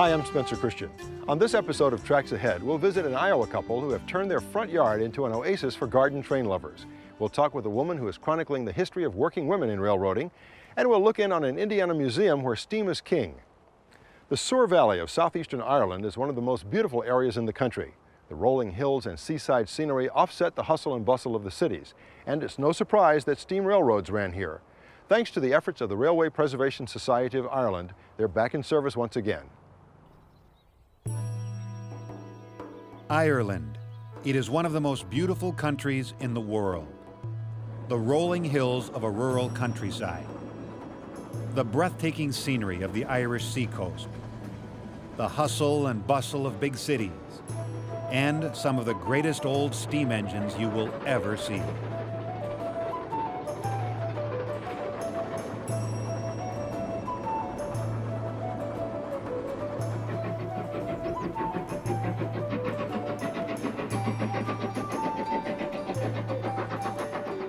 Hi, I'm Spencer Christian. On this episode of Tracks Ahead, we'll visit an Iowa couple who have turned their front yard into an oasis for garden train lovers. We'll talk with a woman who is chronicling the history of working women in railroading, and we'll look in on an Indiana museum where steam is king. The Suir Valley of southeastern Ireland is one of the most beautiful areas in the country. The rolling hills and seaside scenery offset the hustle and bustle of the cities, and it's no surprise that steam railroads ran here. Thanks to the efforts of the Railway Preservation Society of Ireland, they're back in service once again. Ireland. It is one of the most beautiful countries in the world. The rolling hills of a rural countryside. The breathtaking scenery of the Irish seacoast. The hustle and bustle of big cities. And some of the greatest old steam engines you will ever see.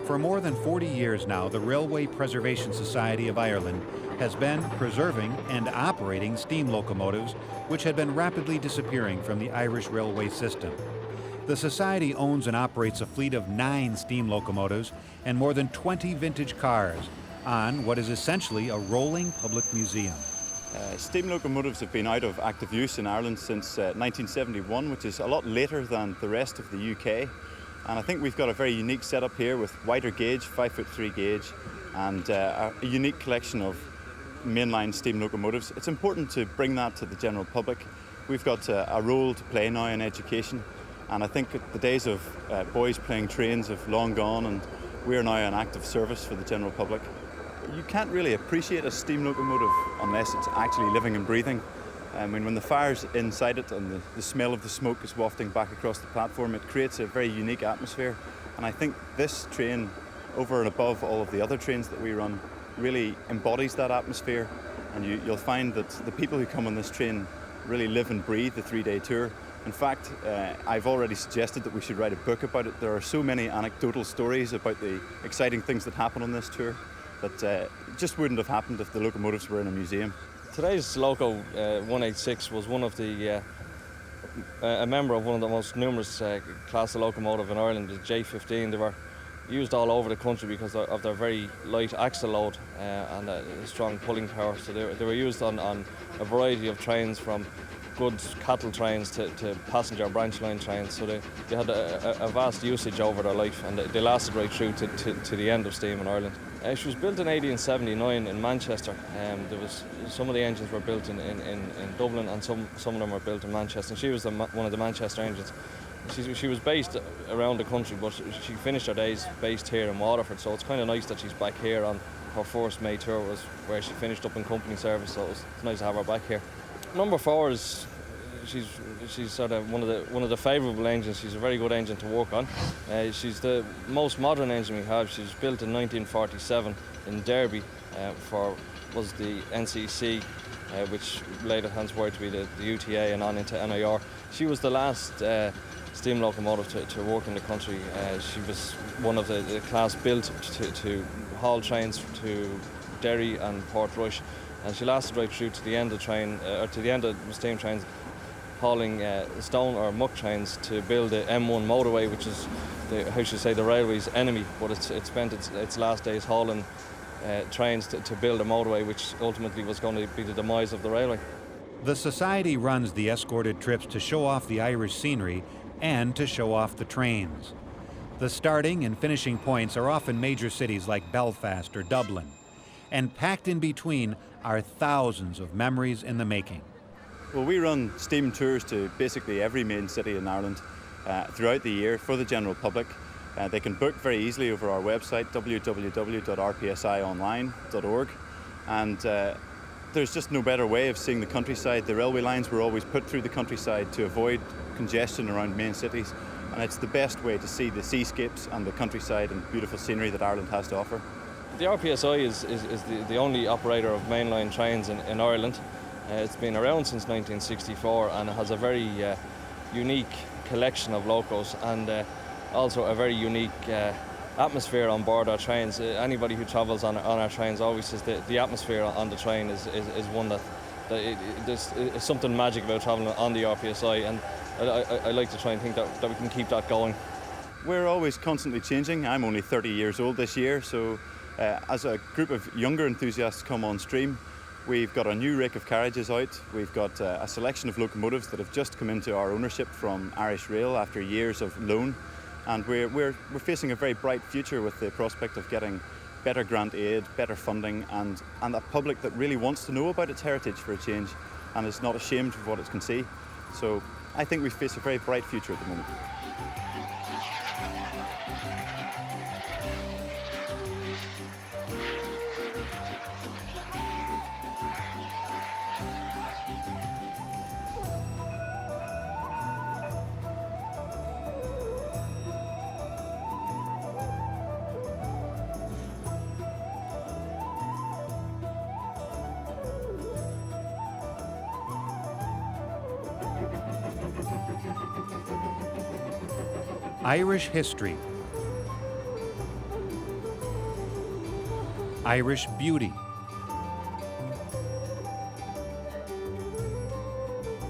For more than 40 years now, the Railway Preservation Society of Ireland has been preserving and operating steam locomotives which had been rapidly disappearing from the Irish railway system. The Society owns and operates a fleet of 9 steam locomotives and more than 20 vintage cars on what is essentially a rolling public museum. Steam locomotives have been out of active use in Ireland since 1971, which is a lot later than the rest of the UK. And I think we've got a very unique setup here with wider gauge, 5'3" gauge, and a unique collection of mainline steam locomotives. It's important to bring that to the general public. We've got a role to play now in education, and I think the days of boys playing trains have long gone, and we are now an active service for the general public. You can't really appreciate a steam locomotive unless it's actually living and breathing. I mean, when the fire's inside it and the smell of the smoke is wafting back across the platform, it creates a very unique atmosphere. And I think this train, over and above all of the other trains that we run, really embodies that atmosphere. And you'll find that the people who come on this train really live and breathe the 3-day tour. In fact, I've already suggested that we should write a book about it. There are so many anecdotal stories about the exciting things that happen on this tour that it just wouldn't have happened if the locomotives were in a museum. Today's Loco 186 was one of the a member of one of the most numerous class of locomotive in Ireland, the J15. They were used all over the country because of their very light axle load and strong pulling power. So they were used on a variety of trains, from goods cattle trains to passenger branch line trains. So they had a vast usage over their life, and they lasted right through to the end of steam in Ireland. She was built in 1879 in Manchester. There was some of the engines were built in Dublin, and some of them were built in Manchester. And she was one of the Manchester engines. She was based around the country, but she finished her days based here in Waterford. So it's kind of nice that she's back here on her first May tour, was where she finished up in company service. So it's nice to have her back here. Number 4 is. She's sort of one of the favourable engines. She's a very good engine to work on. She's the most modern engine we have. She was built in 1947 in Derby was the NCC, which later transpired to be the UTA and on into NIR. She was the last steam locomotive to work in the country. She was one of the class built to haul trains to Derry and Portrush, and she lasted right through to the end of the train, or to the end of the steam trains, hauling stone or muck trains to build the M1 motorway, which is the railway's enemy. But it spent its last days hauling trains to build a motorway, which ultimately was going to be the demise of the railway. The Society runs the escorted trips to show off the Irish scenery and to show off the trains. The starting and finishing points are often major cities like Belfast or Dublin, and packed in between are thousands of memories in the making. Well, we run steam tours to basically every main city in Ireland throughout the year for the general public. They can book very easily over our website, www.rpsionline.org. And there's just no better way of seeing the countryside. The railway lines were always put through the countryside to avoid congestion around main cities. And it's the best way to see the seascapes and the countryside and beautiful scenery that Ireland has to offer. The RPSI is the only operator of mainline trains in Ireland. It's been around since 1964, and it has a very unique collection of locos, and also a very unique atmosphere on board our trains. Anybody who travels on our trains always says that the atmosphere on the train is one that There's something magic about traveling on the RPSI, and I like to try and think that we can keep that going. We're always constantly changing. I'm only 30 years old this year, so as a group of younger enthusiasts come on stream, we've got a new rake of carriages out. We've got a selection of locomotives that have just come into our ownership from Irish Rail after years of loan, and we're facing a very bright future with the prospect of getting better grant aid, better funding, and a public that really wants to know about its heritage for a change and is not ashamed of what it can see. So I think we face a very bright future at the moment. Irish history, Irish beauty,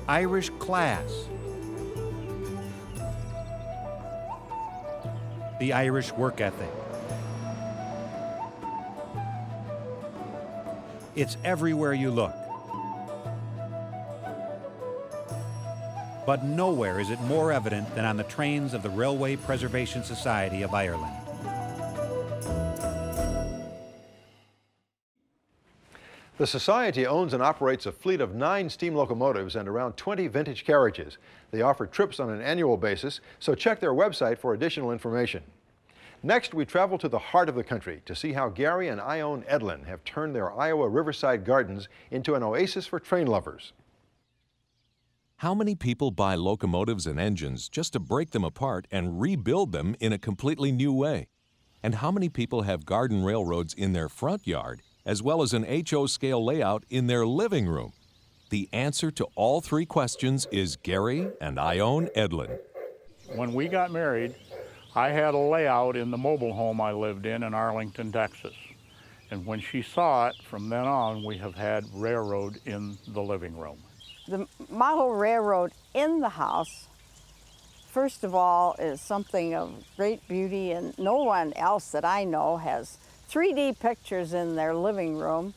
Irish class, the Irish work ethic. It's everywhere you look. But nowhere is it more evident than on the trains of the Railway Preservation Society of Ireland. The Society owns and operates a fleet of 9 steam locomotives and around 20 vintage carriages. They offer trips on an annual basis, so check their website for additional information. Next, we travel to the heart of the country to see how Gary and Ione Edlin have turned their Iowa riverside gardens into an oasis for train lovers. How many people buy locomotives and engines just to break them apart and rebuild them in a completely new way? And how many people have garden railroads in their front yard, as well as an HO scale layout in their living room? The answer to all 3 questions is Gary and Ione Edlin. When we got married, I had a layout in the mobile home I lived in Arlington, Texas. And when she saw it, from then on, we have had railroad in the living room. The model railroad in the house, first of all, is something of great beauty, and no one else that I know has 3D pictures in their living room.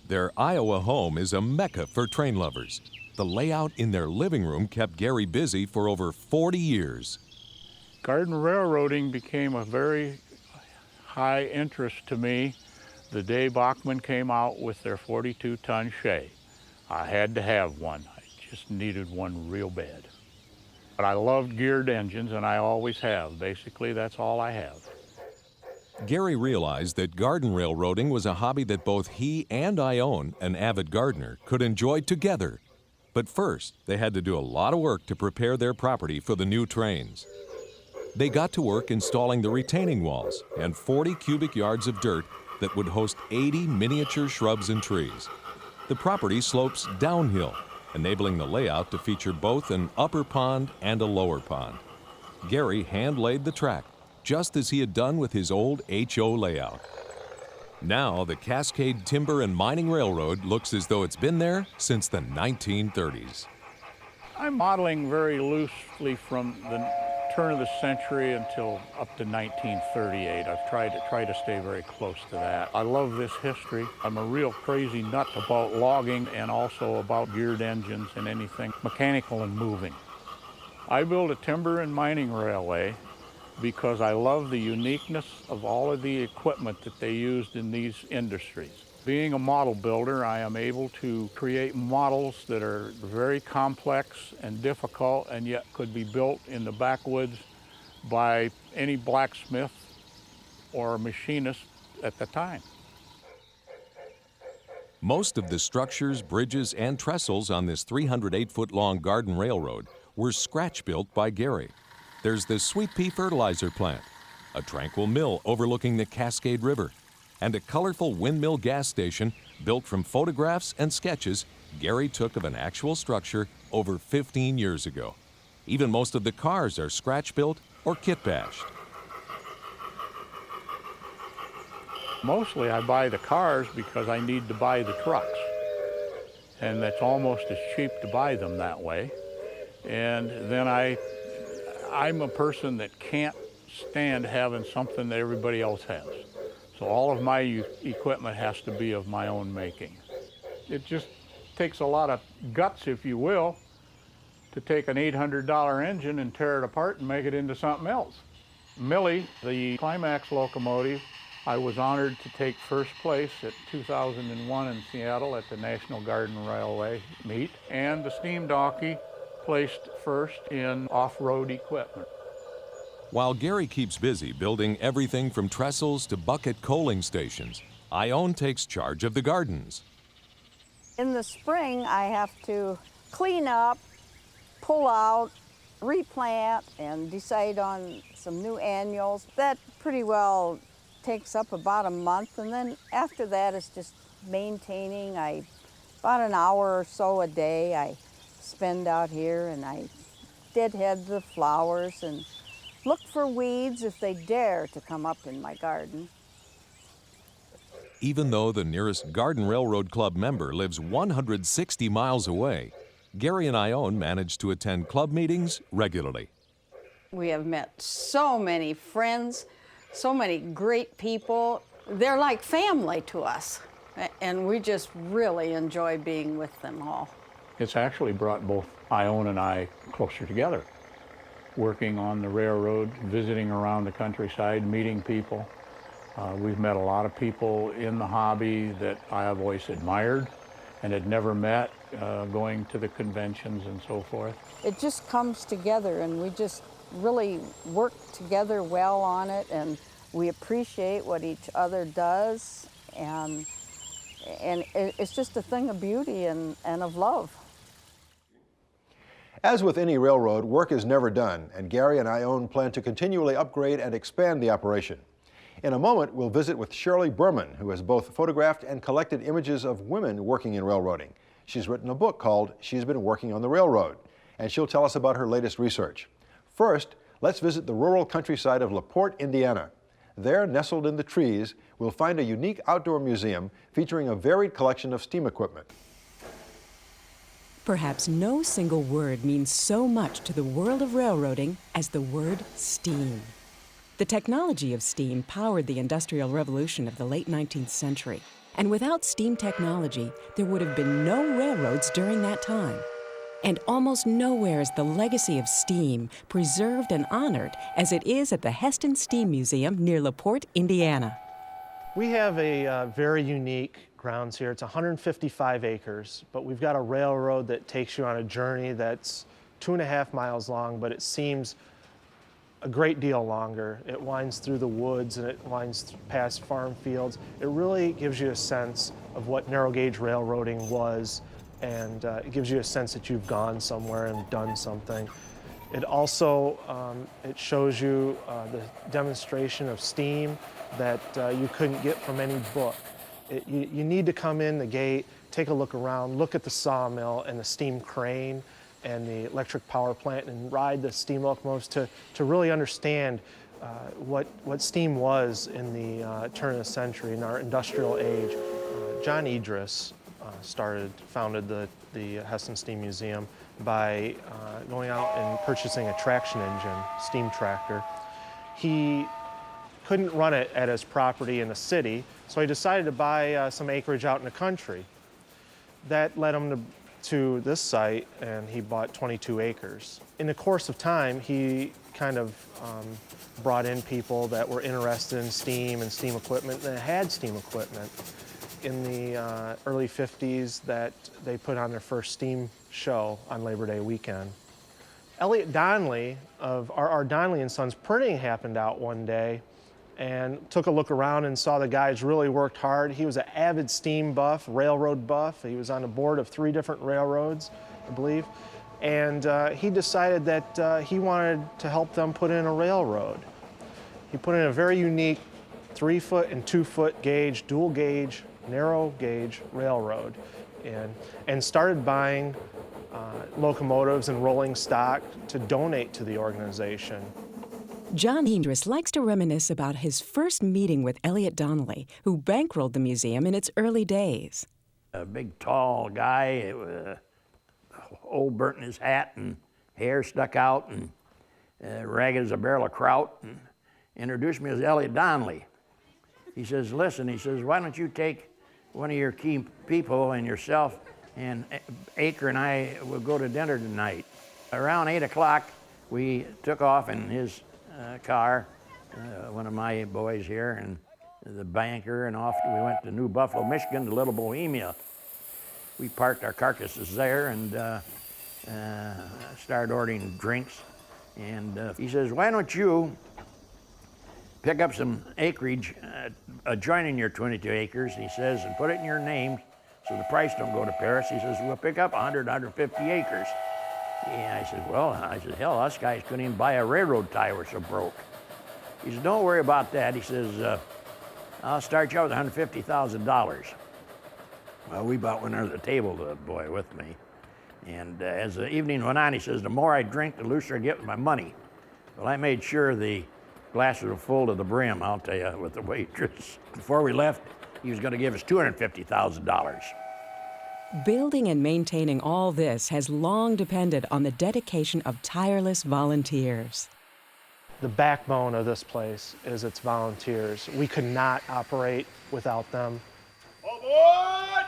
Their Iowa home is a mecca for train lovers. The layout in their living room kept Gary busy for over 40 years. Garden railroading became a very high interest to me the day Bachman came out with their 42-ton Shay. I had to have one. I just needed one real bad. But I loved geared engines, and I always have. Basically, that's all I have. Gary realized that garden railroading was a hobby that both he and Ione, an avid gardener, could enjoy together. But first, they had to do a lot of work to prepare their property for the new trains. They got to work installing the retaining walls and 40 cubic yards of dirt that would host 80 miniature shrubs and trees. The property slopes downhill, enabling the layout to feature both an upper pond and a lower pond. Gary hand-laid the track, just as he had done with his old HO layout. Now, the Cascade Timber and Mining Railroad looks as though it's been there since the 1930s. I'm modeling very loosely from the turn of the century until up to 1938. I've tried to stay very close to that. I love this history. I'm a real crazy nut about logging and also about geared engines and anything mechanical and moving. I built a timber and mining railway because I love the uniqueness of all of the equipment that they used in these industries. Being a model builder, I am able to create models that are very complex and difficult and yet could be built in the backwoods by any blacksmith or machinist at the time. Most of the structures, bridges, and trestles on this 308-foot-long garden railroad were scratch-built by Gary. There's the Sweet Pea Fertilizer Plant, a tranquil mill overlooking the Cascade River, and a colorful windmill gas station built from photographs and sketches Gary took of an actual structure over 15 years ago. Even most of the cars are scratch-built or kit-bashed. Mostly I buy the cars because I need to buy the trucks. and that's almost as cheap to buy them that way. And then I'm a person that can't stand having something that everybody else has. So all of my equipment has to be of my own making. It just takes a lot of guts, if you will, to take an $800 engine and tear it apart and make it into something else. Millie, the Climax locomotive, I was honored to take first place at 2001 in Seattle at the National Garden Railway meet, and the steam donkey placed first in off-road equipment. While Gary keeps busy building everything from trestles to bucket coaling stations, Ione takes charge of the gardens. In the spring, I have to clean up, pull out, replant, and decide on some new annuals. That pretty well takes up about a month, and then after that it's just maintaining. About an hour or so a day I spend out here, and I deadhead the flowers and look for weeds if they dare to come up in my garden. Even though the nearest Garden Railroad Club member lives 160 miles away, Gary and Ione manage to attend club meetings regularly. We have met so many friends, so many great people. They're like family to us, and we just really enjoy being with them all. It's actually brought both Ione and I closer together, working on the railroad, visiting around the countryside, meeting people. We've met a lot of people in the hobby that I have always admired and had never met, going to the conventions and so forth. It just comes together, and we just really work together well on it, and we appreciate what each other does, and it's just a thing of beauty and of love. As with any railroad, work is never done, and Gary and Ione plan to continually upgrade and expand the operation. In a moment, we'll visit with Shirley Berman, who has both photographed and collected images of women working in railroading. She's written a book called She's Been Working on the Railroad, and she'll tell us about her latest research. First, let's visit the rural countryside of LaPorte, Indiana. There, nestled in the trees, we'll find a unique outdoor museum featuring a varied collection of steam equipment. Perhaps no single word means so much to the world of railroading as the word steam. The technology of steam powered the Industrial Revolution of the late 19th century, and without steam technology, there would have been no railroads during that time. And almost nowhere is the legacy of steam preserved and honored as it is at the Hesston Steam Museum near LaPorte, Indiana. We have a very unique grounds here. It's 155 acres, but we've got a railroad that takes you on a journey that's 2.5 miles long, but it seems a great deal longer. It winds through the woods and it winds past farm fields. It really gives you a sense of what narrow gauge railroading was, and it gives you a sense that you've gone somewhere and done something. It also it shows you the demonstration of steam that you couldn't get from any book. You need to come in the gate, take a look around, look at the sawmill and the steam crane and the electric power plant, and ride the steam locomotives to really understand what steam was in the turn of the century, in our industrial age. John Idris founded the Hesston Steam Museum by going out and purchasing a traction engine, steam tractor. He couldn't run it at his property in the city, so he decided to buy some acreage out in the country. That led him to this site, and he bought 22 acres. In the course of time, he kind of brought in people that were interested in steam and steam equipment and had steam equipment. In the early 50s, that they put on their first steam show on Labor Day weekend. Elliott Donnelly of R.R. Donnelly & Sons Printing happened out one day and took a look around and saw the guys really worked hard. He was an avid steam buff, railroad buff. He was on the board of 3 different railroads, I believe. And he decided that he wanted to help them put in a railroad. He put in a very unique 3-foot and 2-foot gauge, dual gauge, narrow gauge railroad, and started buying locomotives and rolling stock to donate to the organization. John Idris likes to reminisce about his first meeting with Elliott Donnelly, who bankrolled the museum in its early days. A big, tall guy, old burnt in his hat and hair stuck out and ragged as a barrel of kraut, and introduced me as Elliot Donnelly. He says, listen, he says, why don't you take one of your key people and yourself, and Aker and I will go to dinner tonight. Around 8 o'clock, we took off in his car, one of my boys here, and the banker, and off we went to New Buffalo, Michigan, to Little Bohemia. We parked our carcasses there and started ordering drinks. And he says, why don't you pick up some acreage adjoining your 22 acres, he says, and put it in your name so the price don't go to Paris. He says, we'll pick up 100, 150 acres. Yeah, I said, well, hell, us guys couldn't even buy a railroad tie, we're so broke. He says, don't worry about that. He says, I'll start you out with $150,000. Well, we about went under the table, the boy with me. And as the evening went on, he says, the more I drink, the looser I get with my money. Well, I made sure the glasses were full to the brim, I'll tell you, with the waitress. Before we left, he was going to give us $250,000. Building and maintaining all this has long depended on the dedication of tireless volunteers. The backbone of this place is its volunteers. We could not operate without them. Aboard!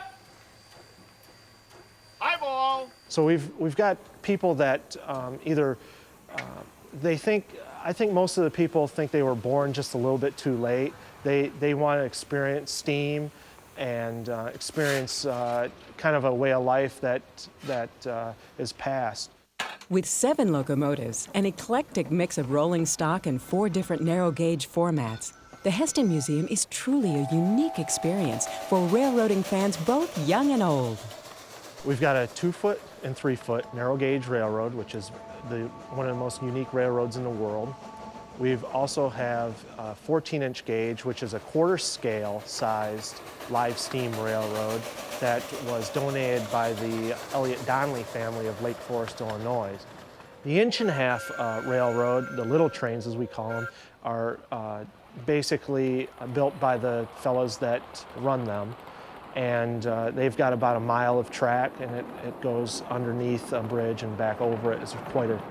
Highball! So we've got people that I think most of the people think they were born just a little bit too late. They want to experience steam and experience kind of a way of life that is past. With 7 locomotives, an eclectic mix of rolling stock and 4 different narrow gauge formats, the Hesston Museum is truly a unique experience for railroading fans both young and old. We've got a 2-foot and 3-foot narrow gauge railroad, which is one of the most unique railroads in the world. We also have a 14-inch gauge, which is a quarter scale sized live steam railroad that was donated by the Elliot Donnelly family of Lake Forest, Illinois. The 1.5-inch railroad, the little trains as we call them, are basically built by the fellows that run them. And they've got about a mile of track, and it goes underneath a bridge and back over it. It's quite a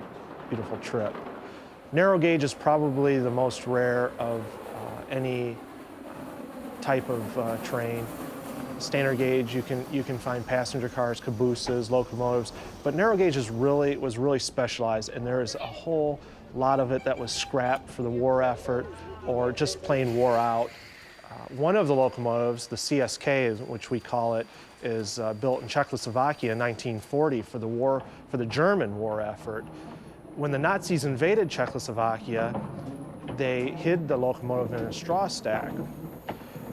beautiful trip. Narrow gauge is probably the most rare of any type of train. Standard gauge, you can find passenger cars, cabooses, locomotives, but narrow gauge was really specialized, and there is a whole lot of it that was scrapped for the war effort or just plain wore out. One of the locomotives, the CSK, which we call it, is built in Czechoslovakia in 1940 for the German war effort. When the Nazis invaded Czechoslovakia, they hid the locomotive in a straw stack,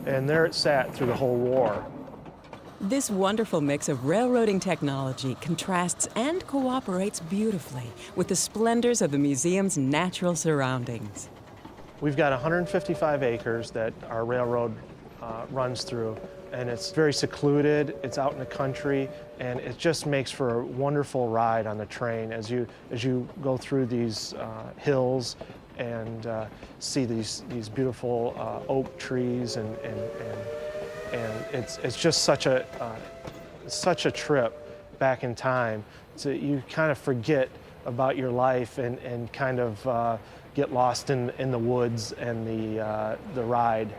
and there it sat through the whole war. This wonderful mix of railroading technology contrasts and cooperates beautifully with the splendors of the museum's natural surroundings. We've got 155 acres that our railroad runs through, and it's very secluded, it's out in the country, and it just makes for a wonderful ride on the train as you go through these hills and see these beautiful oak trees, and it's just such a trip back in time. So you kind of forget about your life and kind of get lost in the woods and the ride.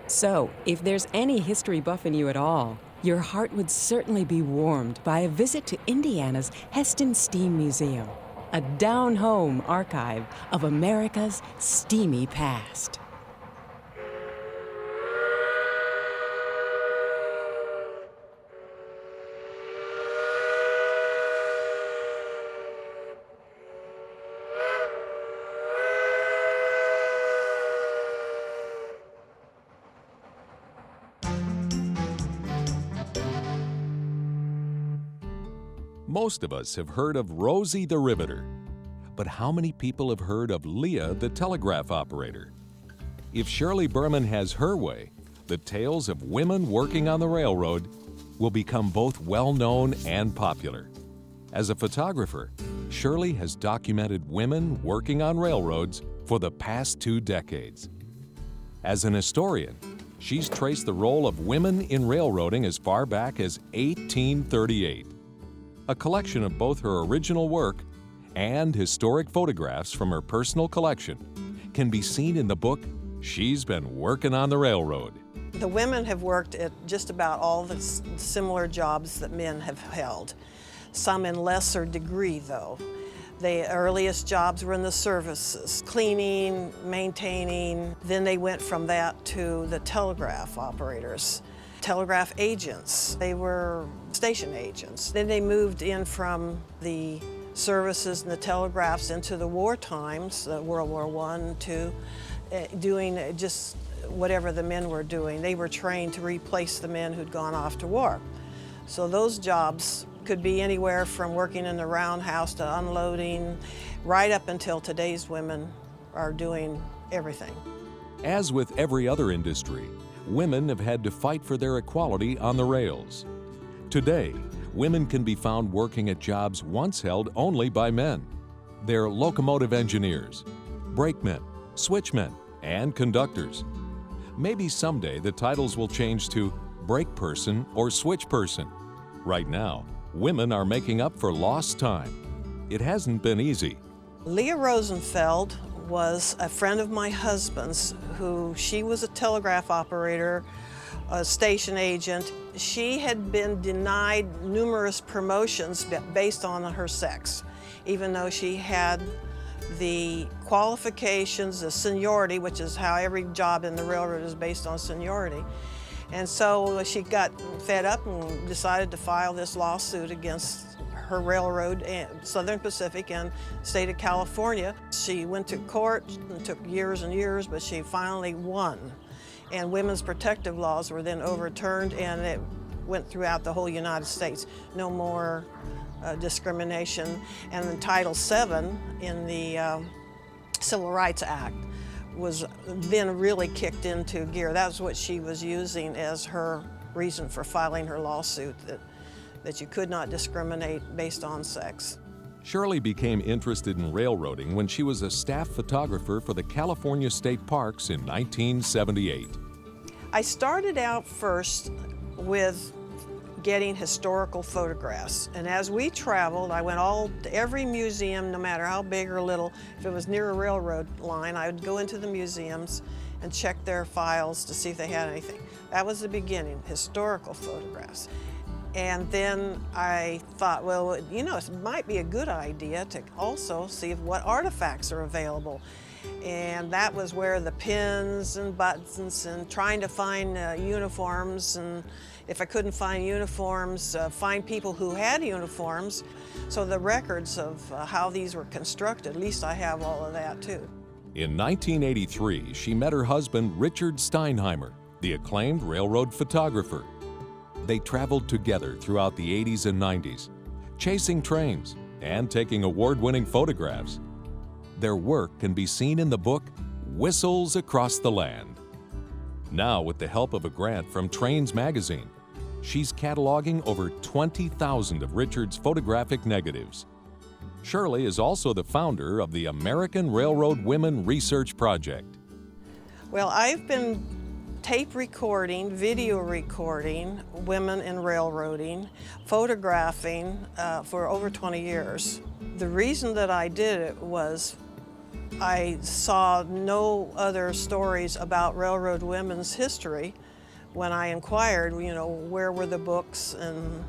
So, if there's any history buff in you at all, your heart would certainly be warmed by a visit to Indiana's Hesston Steam Museum, a down-home archive of America's steamy past. Most of us have heard of Rosie the Riveter, but how many people have heard of Leah the telegraph operator? If Shirley Berman has her way, the tales of women working on the railroad will become both well-known and popular. As a photographer, Shirley has documented women working on railroads for the past 2 decades. As an historian, she's traced the role of women in railroading as far back as 1838. A collection of both her original work and historic photographs from her personal collection can be seen in the book She's Been Working on the Railroad. The women have worked at just about all the similar jobs that men have held, some in lesser degree though. The earliest jobs were in the services, cleaning, maintaining. Then they went from that to the telegraph operators, telegraph agents. They were station agents. Then they moved in from the services and the telegraphs into the war times, World War I, to doing just whatever the men were doing. They were trained to replace the men who'd gone off to war. So those jobs could be anywhere from working in the roundhouse to unloading, right up until today's women are doing everything. As with every other industry, women have had to fight for their equality on the rails. Today, women can be found working at jobs once held only by men. They're locomotive engineers, brakemen, switchmen, and conductors. Maybe someday the titles will change to brake person or switch person. Right now, women are making up for lost time. It hasn't been easy. Leah Rosenfeld was a friend of my husband's she was a telegraph operator, a station agent. She had been denied numerous promotions based on her sex, even though she had the qualifications, the seniority, which is how every job in the railroad is based on seniority. And so she got fed up and decided to file this lawsuit against her railroad, Southern Pacific, and state of California. She went to court, it took years and years, but she finally won. And women's protective laws were then overturned, and it went throughout the whole United States. No more discrimination. And then Title VII in the Civil Rights Act was then really kicked into gear. That was what she was using as her reason for filing her lawsuit, that you could not discriminate based on sex. Shirley became interested in railroading when she was a staff photographer for the California State Parks in 1978. I started out first with getting historical photographs. And as we traveled, I went to every museum, no matter how big or little. If it was near a railroad line, I would go into the museums and check their files to see if they had anything. That was the beginning, historical photographs. And then I thought, well, you know, it might be a good idea to also see what artifacts are available. And that was where the pins and buttons and trying to find uniforms, and if I couldn't find uniforms, find people who had uniforms. So the records of how these were constructed, at least I have all of that too. In 1983, she met her husband, Richard Steinheimer, the acclaimed railroad photographer. They traveled together throughout the 80s and 90s, chasing trains and taking award-winning photographs. Their work can be seen in the book Whistles Across the Land. Now, with the help of a grant from Trains magazine, she's cataloging over 20,000 of Richard's photographic negatives. Shirley is also the founder of the American Railroad Women Research Project. Well, I've been tape recording, video recording women in railroading, photographing for over 20 years. The reason that I did it was I saw no other stories about railroad women's history when I inquired, you know, where were the books and,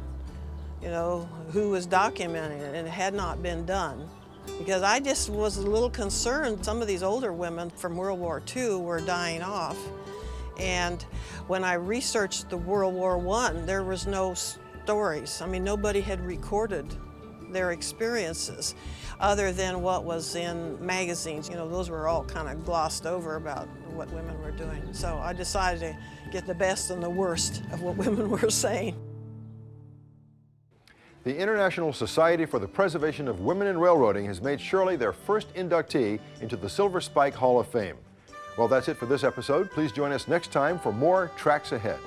you know, who was documenting it, and it had not been done. Because I just was a little concerned some of these older women from World War II were dying off. And when I researched the World War I, there was no stories. I mean, nobody had recorded their experiences other than what was in magazines. You know, those were all kind of glossed over about what women were doing. So I decided to get the best and the worst of what women were saying. The International Society for the Preservation of Women in Railroading has made Shirley their first inductee into the Silver Spike Hall of Fame. Well, that's it for this episode. Please join us next time for more Tracks Ahead.